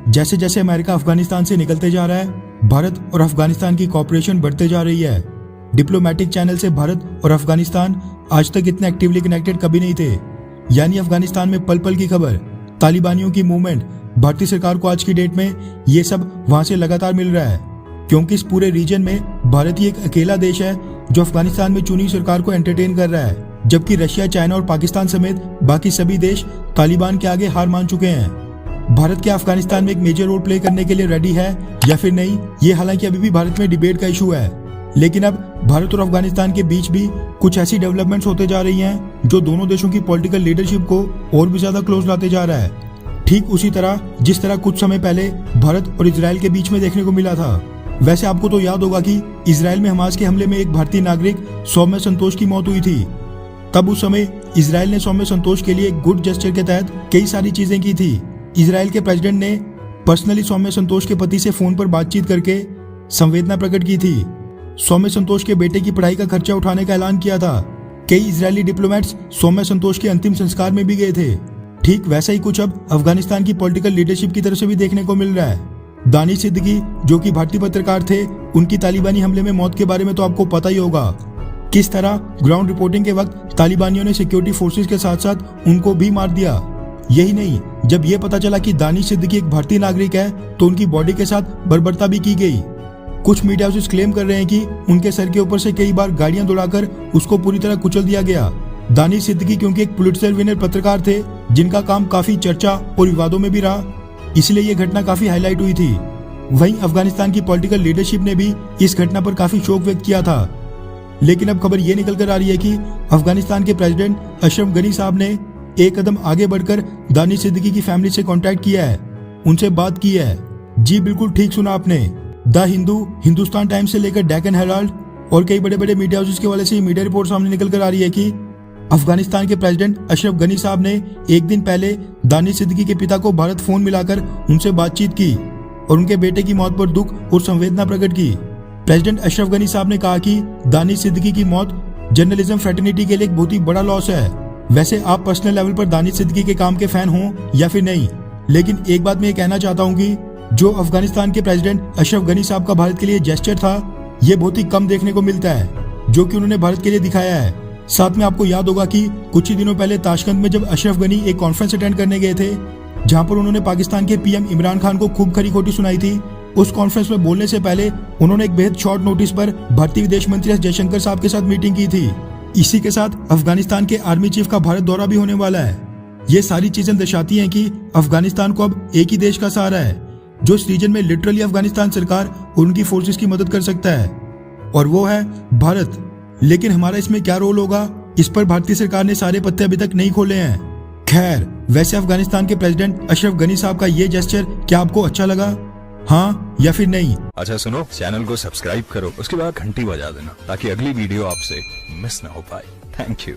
जैसे जैसे अमेरिका अफगानिस्तान से निकलते जा रहा है, भारत और अफगानिस्तान की कॉपरेशन बढ़ते जा रही है। डिप्लोमेटिक चैनल से भारत और अफगानिस्तान आज तक इतने एक्टिवली कनेक्टेड कभी नहीं थे। यानी अफगानिस्तान में पल पल की खबर, तालिबानियों की मूवमेंट, भारतीय सरकार को आज की डेट में ये सब वहां से लगातार मिल रहा है, क्योंकि इस पूरे रीजन में भारत ही एक अकेला देश है जो अफगानिस्तान में चुनी सरकार को एंटरटेन कर रहा है, जबकि रशिया, चाइना और पाकिस्तान समेत बाकी सभी देश तालिबान के आगे हार मान चुके हैं। भारत क्या अफगानिस्तान में एक मेजर रोल प्ले करने के लिए रेडी है या फिर नहीं, ये हालांकि अभी भी भारत में डिबेट का इशू है। लेकिन अब भारत और अफगानिस्तान के बीच भी कुछ ऐसी डेवलपमेंट्स होते जा रही हैं जो दोनों देशों की पॉलिटिकल लीडरशिप को और भी ज्यादा क्लोज लाते जा रहा है। ठीक उसी तरह जिस तरह कुछ समय पहले भारत और इजराइल के बीच में देखने को मिला था। वैसे आपको तो याद होगा कि इजराइल में हमास के हमले में एक भारतीय नागरिक सौम्य संतोष की मौत हुई थी। तब उस समय इजराइल ने सौम्य संतोष के लिए गुड जेस्चर के तहत कई सारी चीजें की थी। इजराइल के प्रेसिडेंट ने पर्सनली सौम्य संतोष के पति से फोन पर बातचीत करके संवेदना प्रकट की थी। सौम्य संतोष के बेटे की पढ़ाई का खर्चा उठाने का ऐलान किया था। कई इजरायली डिप्लोमेट्स सौम्य संतोष के अंतिम संस्कार में भी गए थे। ठीक वैसा ही कुछ अब अफगानिस्तान की पॉलिटिकल लीडरशिप की तरफ से भी देखने को मिल रहा है। दानिश सिद्दीकी जो कि भारतीय पत्रकार थे, उनकी तालिबानी हमले में मौत के बारे में तो आपको पता ही होगा। किस तरह ग्राउंड रिपोर्टिंग के वक्त तालिबानियों ने सिक्योरिटी फोर्सेस के साथ साथ उनको भी मार दिया। यही नहीं, जब यह पता चला कि दानिश सिद्दीकी एक भारतीय नागरिक है तो उनकी बॉडी के साथ बर्बरता भी की गई। कुछ मीडिया हाउसेस क्लेम कर रहे हैं कि उनके सर के ऊपर से कई बार गाड़ियां दौड़ाकर उसको पूरी तरह कुचल दिया गया। दानिश सिद्दीकी क्योंकि एक पुलित्जर विनर पत्रकार थे जिनका काम काफी चर्चा और विवादों में भी रहा, इसलिए यह घटना काफी हाईलाइट हुई थी। वहीं अफगानिस्तान की पॉलिटिकल लीडरशिप ने भी इस घटना पर काफी शोक व्यक्त किया था। लेकिन अब खबर ये निकल कर आ रही है कि अफगानिस्तान के प्रेसिडेंट अशरफ गनी साहब ने एक कदम आगे बढ़कर दानिश सिद्दीकी की फैमिली से कांटेक्ट किया है, उनसे बात की है। जी बिल्कुल ठीक सुना आपने। द हिंदू, हिंदुस्तान टाइम्स से लेकर डेक्कन हेराल्ड और कई बड़े बड़े मीडिया हाउसेस के वाले से मीडिया रिपोर्ट सामने निकल कर आ रही है कि अफगानिस्तान के प्रेसिडेंट अशरफ गनी साहब ने एक दिन पहले दानिश सिद्दीकी के पिता को भारत फोन मिलाकर उनसे बातचीत की और उनके बेटे की मौत पर दुख और संवेदना प्रकट की। प्रेसिडेंट अशरफ गनी साहब ने कहा कि दानिश सिद्दीकी की मौत जर्नलिज्म फ्रेटर्निटी के लिए एक बहुत ही बड़ा लॉस है। वैसे आप पर्सनल लेवल पर दानिश सिद्दीकी के काम के फैन हो या फिर नहीं, लेकिन एक बात मैं ये कहना चाहता हूँ कि जो अफगानिस्तान के प्रेसिडेंट अशरफ गनी साहब का भारत के लिए जेस्चर था, ये बहुत ही कम देखने को मिलता है जो कि उन्होंने भारत के लिए दिखाया है। साथ में आपको याद होगा कि कुछ ही दिनों पहले ताशकंद में जब अशरफ गनी एक कॉन्फ्रेंस अटेंड करने गए थे, जहां पर उन्होंने पाकिस्तान के पीएम इमरान खान को खूब खरी खोटी सुनाई थी। उस कॉन्फ्रेंस में बोलने से पहले उन्होंने एक बेहद शॉर्ट नोटिस पर भारतीय विदेश मंत्री एस जयशंकर साहब के साथ मीटिंग की थी। इसी के साथ अफगानिस्तान के आर्मी चीफ का भारत दौरा भी होने वाला है। ये सारी चीजें दर्शाती हैं कि अफगानिस्तान को अब एक ही देश का सहारा है जो इस रीजन में लिटरली अफगानिस्तान सरकार और उनकी फोर्सेस की मदद कर सकता है, और वो है भारत। लेकिन हमारा इसमें क्या रोल होगा, इस पर भारतीय सरकार ने सारे पत्ते अभी तक नहीं खोले हैं। खैर, वैसे अफगानिस्तान के प्रेसिडेंट अशरफ गनी साहब का ये जेस्चर क्या आपको अच्छा लगा, हाँ या फिर नहीं? अच्छा सुनो, चैनल को सब्सक्राइब करो, उसके बाद घंटी बजा देना ताकि अगली वीडियो आपसे मिस ना हो पाए। Thank you.